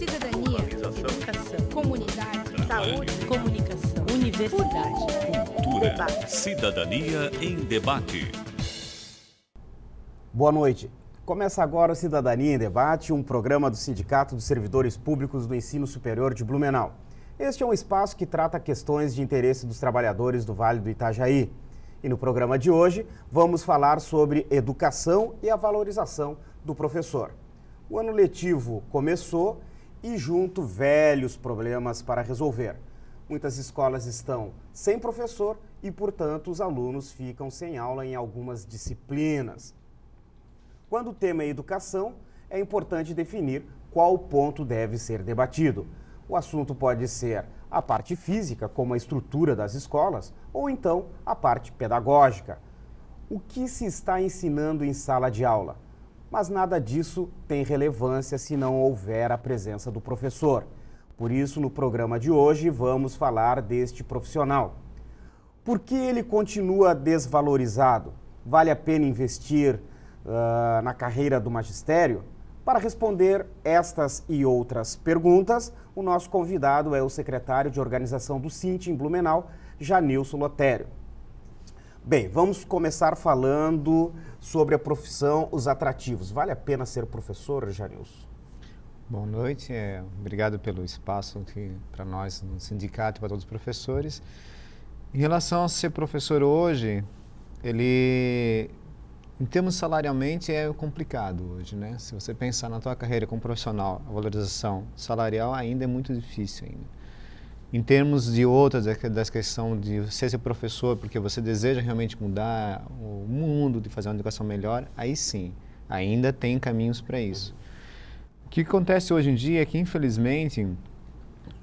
cidadania, educação, comunidade, saúde, comunicação, universidade, cultura, debate. cidadania em debate. Boa noite. Começa agora o Cidadania em Debate, um programa do Sindicato dos Servidores Públicos do Ensino Superior de Blumenau. Este é um espaço que trata questões de interesse dos trabalhadores do Vale do Itajaí. E no programa de hoje, vamos falar sobre educação e a valorização do professor. O ano letivo começou e junto velhos problemas para resolver. Muitas escolas estão sem professor e, portanto, os alunos ficam sem aula em algumas disciplinas. Quando o tema é educação, é importante definir qual ponto deve ser debatido. O assunto pode ser a parte física, como a estrutura das escolas, ou então a parte pedagógica. O que se está ensinando em sala de aula? Mas nada disso tem relevância se não houver a presença do professor. Por isso, no programa de hoje, vamos falar deste profissional. Por que ele continua desvalorizado? Vale a pena investir na carreira do magistério? Para responder estas e outras perguntas, o nosso convidado é o secretário de organização do Sint em Blumenau, Janilson Lotério. Bem, vamos começar falando sobre a profissão, os atrativos. Vale a pena ser professor, Janilson? Boa noite, obrigado pelo espaço para nós no sindicato e para todos os professores. Em relação a ser professor hoje, em termos salarialmente é complicado hoje, né? Se você pensar na tua carreira como profissional, a valorização salarial ainda é muito difícil ainda. Em termos de outras, da questão de você ser professor porque você deseja realmente mudar o mundo, de fazer uma educação melhor, aí sim, ainda tem caminhos para isso. O que acontece hoje em dia é que, infelizmente,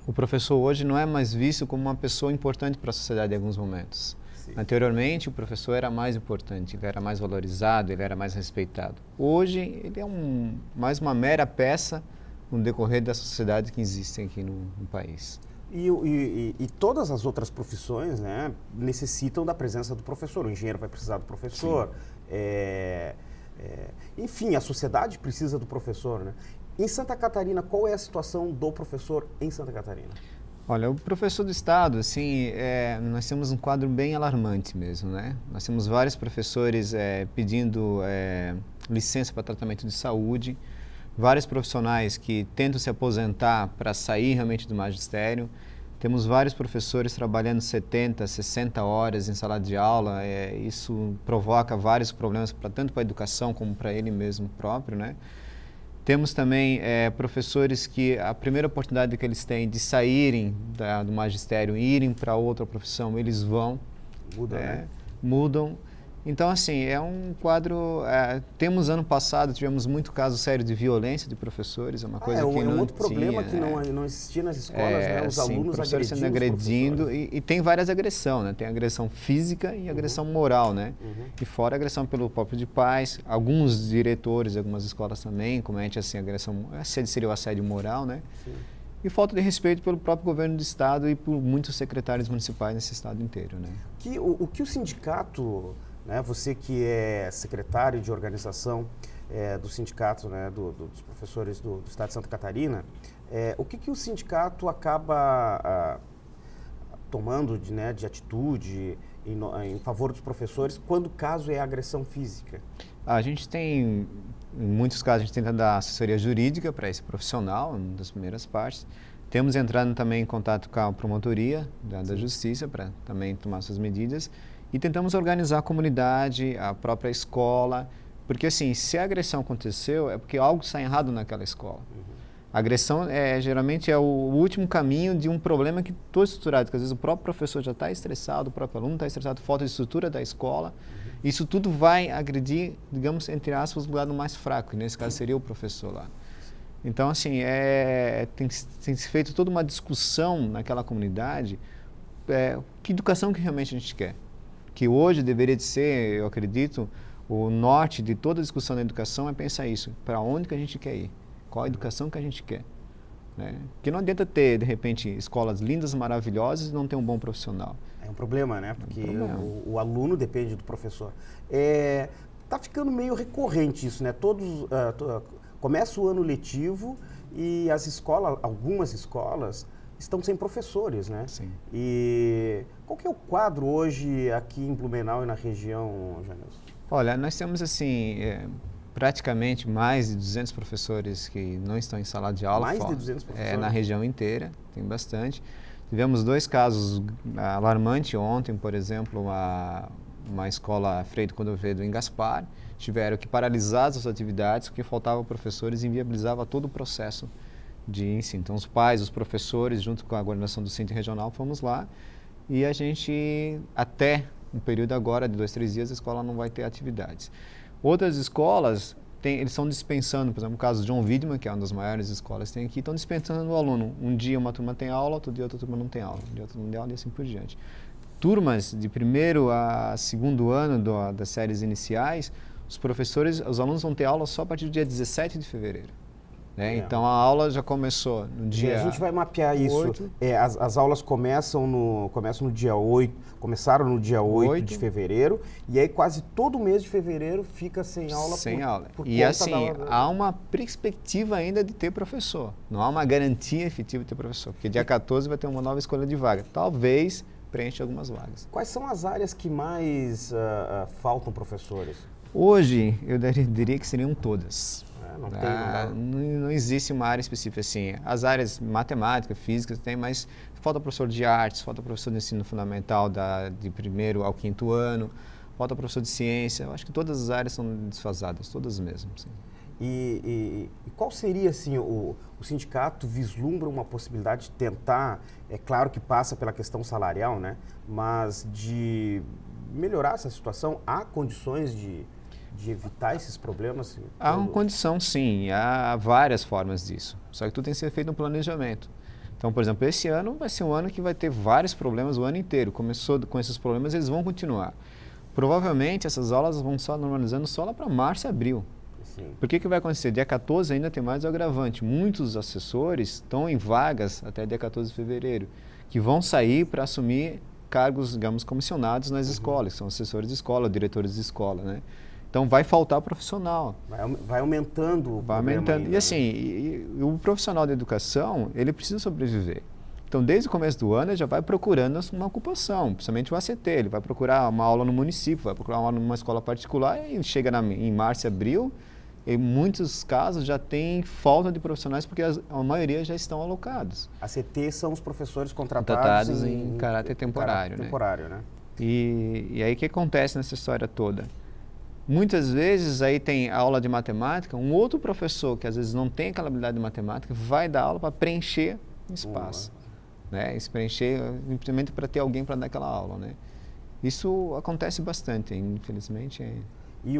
o professor hoje não é mais visto como uma pessoa importante para a sociedade em alguns momentos. Anteriormente, o professor era mais importante, ele era mais valorizado, ele era mais respeitado. Hoje, ele é mais uma mera peça no decorrer da sociedade que existe aqui no país. E todas as outras profissões, né, necessitam da presença do professor. O engenheiro vai precisar do professor. Enfim, a sociedade precisa do professor, né? Em Santa Catarina, qual é a situação do professor em Santa Catarina? Olha, o professor do Estado, assim, nós temos um quadro bem alarmante mesmo, né? Nós temos vários professores pedindo licença para tratamento de saúde, vários profissionais que tentam se aposentar para sair realmente do magistério. Temos vários professores trabalhando 70, 60 horas em sala de aula. Isso provoca vários problemas, tanto para a educação como para ele mesmo próprio, né? Temos também professores que a primeira oportunidade que eles têm de saírem do magistério e irem para outra profissão, eles vão, mudam. Então, assim, é um quadro... temos ano passado, tivemos muito caso sério de violência de professores, é uma coisa que não outro problema que não existia nas escolas, né? Os alunos professores sendo agredindo e tem várias agressões, né? Tem agressão física e agressão moral, né? E fora agressão pelo próprio de pais, alguns diretores de algumas escolas também cometem, assim, agressão, seria o assédio moral, né? Sim. E falta de respeito pelo próprio governo do estado e por muitos secretários municipais nesse estado inteiro, né? O que o sindicato... Né, você que é secretário de organização do sindicato, né, dos professores do estado de Santa Catarina, o que o sindicato acaba tomando de atitude em favor dos professores quando o caso é agressão física? A gente tem, em muitos casos, a gente tenta dar assessoria jurídica para esse profissional, uma das primeiras partes. Temos entrado também em contato com a promotoria da justiça para também tomar suas medidas. E tentamos organizar a comunidade, a própria escola, porque assim, se a agressão aconteceu, é porque algo está errado naquela escola. A agressão geralmente é o último caminho de um problema que todo estruturado, que às vezes o próprio professor já está estressado, o próprio aluno está estressado, falta de estrutura da escola. Isso tudo vai agredir, digamos, entre aspas, o lado mais fraco, que nesse caso seria o professor lá. Então, assim, tem se feito toda uma discussão naquela comunidade, que educação que realmente a gente quer. Que hoje deveria de ser, eu acredito, o norte de toda a discussão da educação é pensar isso, para onde que a gente quer ir, qual a educação que a gente quer. Né? Porque não adianta ter, de repente, escolas lindas, maravilhosas e não ter um bom profissional. É um problema, né? Porque o aluno depende do professor. Tá ficando meio recorrente isso, né? Começa o ano letivo E as escolas, algumas escolas, estão sem professores, né? Sim. E qual que é o quadro hoje aqui em Blumenau e na região, Janilson? Olha, nós temos assim, praticamente mais de 200 professores que não estão em sala de aula. Mais de 200 professores? Na região inteira, tem bastante. Tivemos 2 casos alarmantes ontem, por exemplo, uma escola Freire Cordovero em Gaspar, tiveram que paralisar as suas atividades porque faltavam professores e inviabilizava todo o processo de ensino. Então, os pais, os professores, junto com a coordenação do Centro Regional, fomos lá e a gente, até um período agora de 2, 3 dias, a escola não vai ter atividades. Outras escolas, eles estão dispensando, por exemplo, o caso de João Widmann, que é uma das maiores escolas que tem aqui, estão dispensando o aluno. Um dia uma turma tem aula, outro dia outra turma não tem aula, um dia outra turma não tem aula e assim por diante. Turmas de 1º a 2º ano das séries iniciais, os alunos vão ter aula só a partir do dia 17 de fevereiro. Né? Então, a aula já começou no dia 8. A gente vai mapear isso. As aulas começam no dia 8, começaram no dia 8 de fevereiro, e aí quase todo mês de fevereiro fica sem aula. Sem aula. E assim, há uma perspectiva ainda de ter professor. Não há uma garantia efetiva de ter professor, porque dia 14 vai ter uma nova escolha de vaga. Talvez preencha algumas vagas. Quais são as áreas que mais faltam professores? Hoje, eu diria que seriam todas. Não existe uma área específica assim. As áreas matemática, física tem, mas falta professor de artes, falta professor de ensino fundamental de 1º ao 5º ano, falta professor de ciência. Eu acho que todas as áreas são desfasadas, todas mesmo. Sim. E qual seria, assim, o sindicato vislumbra uma possibilidade de tentar, é claro que passa pela questão salarial, né, mas de melhorar essa situação? Há condições de evitar esses problemas? Há uma condição, sim. Há várias formas disso. Só que tudo tem que ser feito no planejamento. Então, por exemplo, esse ano vai ser um ano que vai ter vários problemas o ano inteiro. Começou com esses problemas, eles vão continuar. Provavelmente, essas aulas vão só normalizando só lá para março e abril. Sim. Por que vai acontecer? Dia 14 ainda tem mais o agravante. Muitos assessores estão em vagas até dia 14 de fevereiro, que vão sair para assumir cargos, digamos, comissionados nas escolas. São assessores de escola, diretores de escola, né? Então, vai faltar profissional. Vai aumentando o problema ainda, E assim, o profissional da educação, ele precisa sobreviver. Então, desde o começo do ano, ele já vai procurando uma ocupação, principalmente o ACT. Ele vai procurar uma aula no município, vai procurar uma aula numa escola particular e chega em março e abril, em muitos casos já tem falta de profissionais porque a maioria já estão alocados. ACT são os professores contratados em caráter temporário. Né? E aí o que acontece nessa história toda? Muitas vezes aí tem aula de matemática, um outro professor que às vezes não tem aquela habilidade de matemática vai dar aula para preencher o espaço, né? Se preencher simplesmente para ter alguém para dar aquela aula, né? Isso acontece bastante, infelizmente. E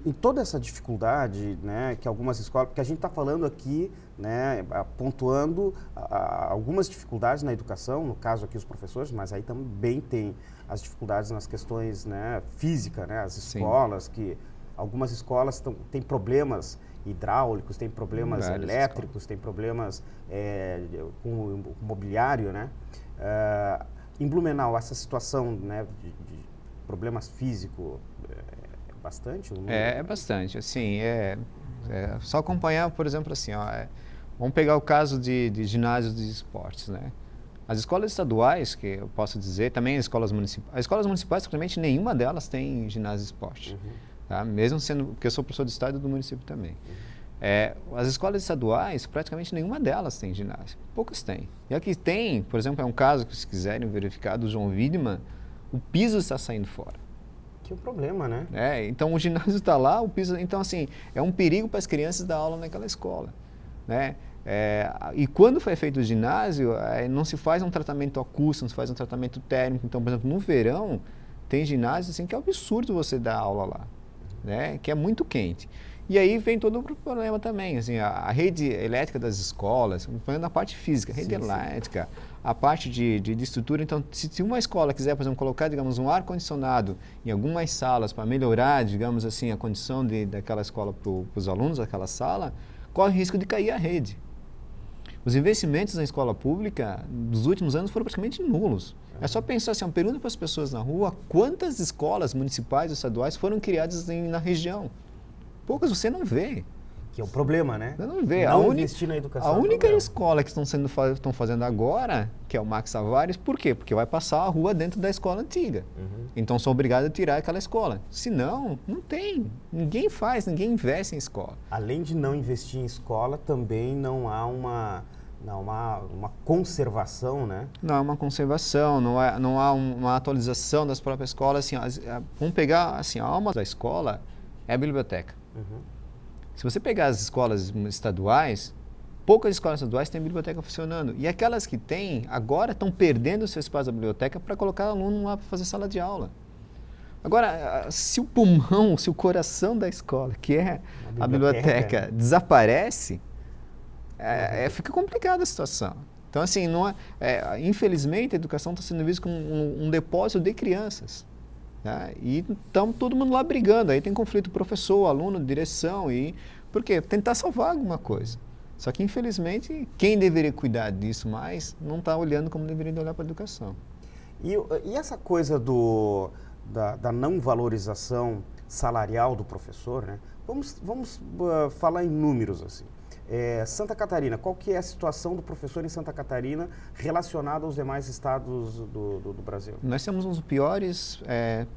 em toda essa dificuldade, né, que algumas escolas, porque a gente está falando aqui, né, pontuando algumas dificuldades na educação, no caso aqui os professores, mas aí também tem as dificuldades nas questões, né, física, né, as escolas, que algumas escolas têm problemas hidráulicos, têm problemas elétricos, têm problemas com o mobiliário, né? Em Blumenau, essa situação, né, de problemas físicos é bastante? É bastante, assim, só acompanhar, por exemplo, assim, vamos pegar o caso de ginásios de esportes, né? As escolas estaduais, que eu posso dizer, também as escolas municipais, praticamente nenhuma delas tem ginásio de esporte, tá? Mesmo sendo, porque eu sou professor de estado do município também. As escolas estaduais, praticamente nenhuma delas tem ginásio, poucas têm. E aqui tem, por exemplo, é um caso que se quiserem verificar, do João Widmann, o piso está saindo fora. Que problema, né? Então o ginásio está lá, o piso... Então, assim, é um perigo para as crianças dar aula naquela escola, né? E quando foi feito o ginásio, não se faz um tratamento acústico, não se faz um tratamento térmico. Então, por exemplo, no verão, tem ginásio assim, que é absurdo você dar aula lá, né? Que é muito quente. E aí vem todo o problema também, assim, a rede elétrica das escolas, na parte física, rede elétrica, a parte de estrutura. Então, se uma escola quiser, por exemplo, colocar, digamos, um ar-condicionado em algumas salas para melhorar, digamos assim, a condição daquela escola para os alunos daquela sala, corre o risco de cair a rede. Os investimentos na escola pública dos últimos anos foram praticamente nulos. É só pensar assim, pergunta para as pessoas na rua, quantas escolas municipais ou estaduais foram criadas na região? Poucas você não vê. Que é o problema, né? Não vê. Não investir na educação. A é um única problema. escola que estão fazendo agora, que é o Max Tavares, por quê? Porque vai passar a rua dentro da escola antiga. Então são obrigados a tirar aquela escola. Senão, não tem. Ninguém faz, ninguém investe em escola. Além de não investir em escola, também não há uma conservação, né? Não há uma conservação, não há uma atualização das próprias escolas. Assim, vamos pegar assim, a alma da escola é a biblioteca. Se você pegar as escolas estaduais, poucas escolas estaduais têm biblioteca funcionando. E aquelas que têm, agora estão perdendo o seu espaço da biblioteca para colocar aluno lá para fazer sala de aula. Agora, se o pulmão, se o coração da escola, que é a biblioteca, desaparece, fica complicada a situação. Então, assim, infelizmente, a educação está sendo vista como um depósito de crianças. Tá? E estamos todo mundo lá brigando, aí tem conflito professor, aluno, direção, por quê? Tentar salvar alguma coisa. Só que, infelizmente, quem deveria cuidar disso mais não está olhando como deveria olhar para a educação. E essa coisa da não valorização salarial do professor, né? Vamos falar em números, assim. Santa Catarina, qual que é a situação do professor em Santa Catarina relacionada aos demais estados do Brasil? Nós temos um dos piores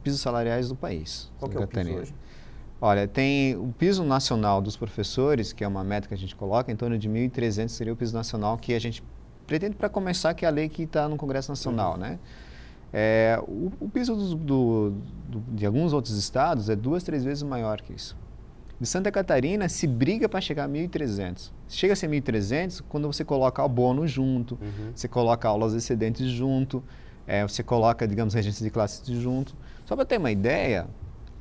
pisos salariais do país. Qual que é o piso hoje? Olha, tem o piso nacional dos professores, que é uma meta que a gente coloca, em torno de 1.300 seria o piso nacional que a gente pretende para começar, que é a lei que está no Congresso Nacional, né? O piso de alguns outros estados é 2, 3 vezes maior que isso. De Santa Catarina se briga para chegar a 1.300. Chega a ser 1.300 quando você coloca o bônus junto, você coloca aulas excedentes junto, você coloca, digamos, regência de classe junto. Só para ter uma ideia,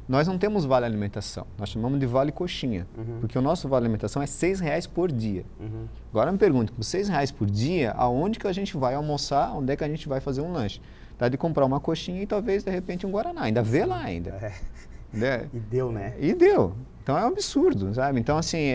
nós não temos vale alimentação, nós chamamos de vale coxinha, porque o nosso vale alimentação é R$6 por dia. Agora me pergunto, com R$6 por dia, aonde que a gente vai almoçar, onde é que a gente vai fazer um lanche? Dá de comprar uma coxinha e talvez, de repente, um guaraná, ainda vê lá ainda. E deu, né? E deu. Então é um absurdo, sabe? Então, assim,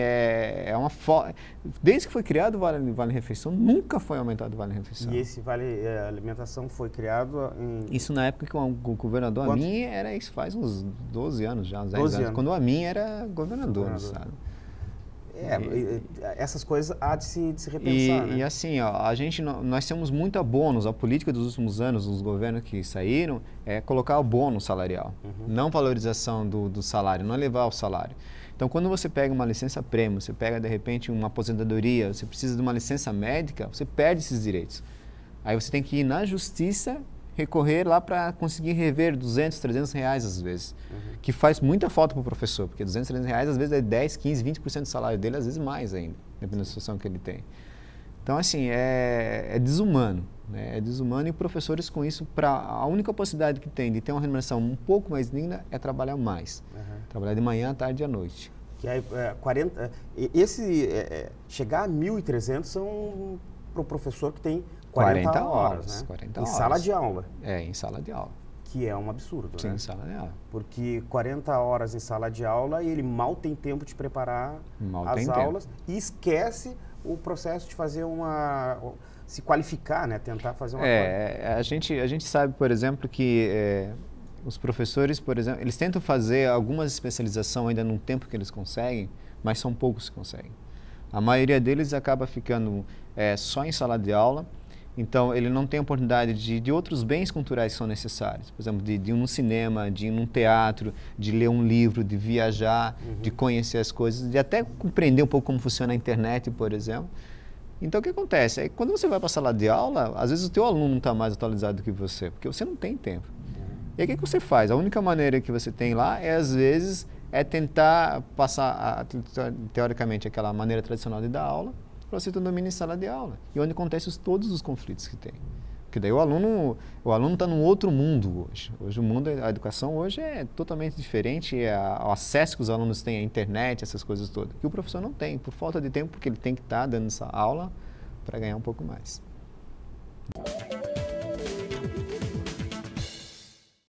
desde que foi criado o Vale Refeição, nunca foi aumentado o Vale Refeição. E esse Vale Alimentação foi criado em... Isso na época que o governador Amin era, isso faz uns 12 anos já, uns 10 anos. Quando o Amin era governador. Sabe? Essas coisas há de se repensar, né? E assim, ó, nós temos muito bônus. A política dos últimos anos, dos governos que saíram, é colocar o bônus salarial. Não valorização do salário, não elevar o salário. Então, quando você pega uma licença prêmio, você pega, de repente, uma aposentadoria, você precisa de uma licença médica, você perde esses direitos. Aí você tem que ir na justiça, recorrer lá para conseguir rever R$200, R$300 às vezes, que faz muita falta para o professor, porque R$200, R$300 às vezes é 10, 15, 20% do salário dele, às vezes mais ainda, dependendo da situação que ele tem. Então, assim, é desumano, né? É desumano e professores com isso, a única possibilidade que tem de ter uma remuneração um pouco mais digna é trabalhar mais, trabalhar de manhã, à tarde e à noite. Que aí, chegar a 1.300 são para o professor que tem 40 horas, né? 40 em horas. sala de aula. Em sala de aula. Que é um absurdo, Sim, né? em sala de aula. Porque 40 horas em sala de aula e ele mal tem tempo de preparar as aulas e esquece o processo de fazer se qualificar, né? Tentar fazer uma coisa. A gente sabe, por exemplo, que os professores, por exemplo, eles tentam fazer algumas especializações ainda num tempo que eles conseguem, mas são poucos que conseguem. A maioria deles acaba ficando só em sala de aula. Então, ele não tem a oportunidade de outros bens culturais que são necessários. Por exemplo, de ir no cinema, de ir num teatro, de ler um livro, de viajar, de conhecer as coisas, de até compreender um pouco como funciona a internet, por exemplo. Então, o que acontece? Quando você vai para a sala de aula, às vezes o teu aluno não está mais atualizado do que você, porque você não tem tempo. E aí, o que você faz? A única maneira que você tem lá às vezes, tentar passar, teoricamente, aquela maneira tradicional de dar aula, para você ter domínio em sala de aula, e onde acontecem todos os conflitos que tem. Porque daí o aluno está num outro mundo hoje. Hoje a educação hoje é totalmente diferente, o acesso que os alunos têm à internet, essas coisas todas, que o professor não tem, por falta de tempo, porque ele tem que estar dando essa aula para ganhar um pouco mais.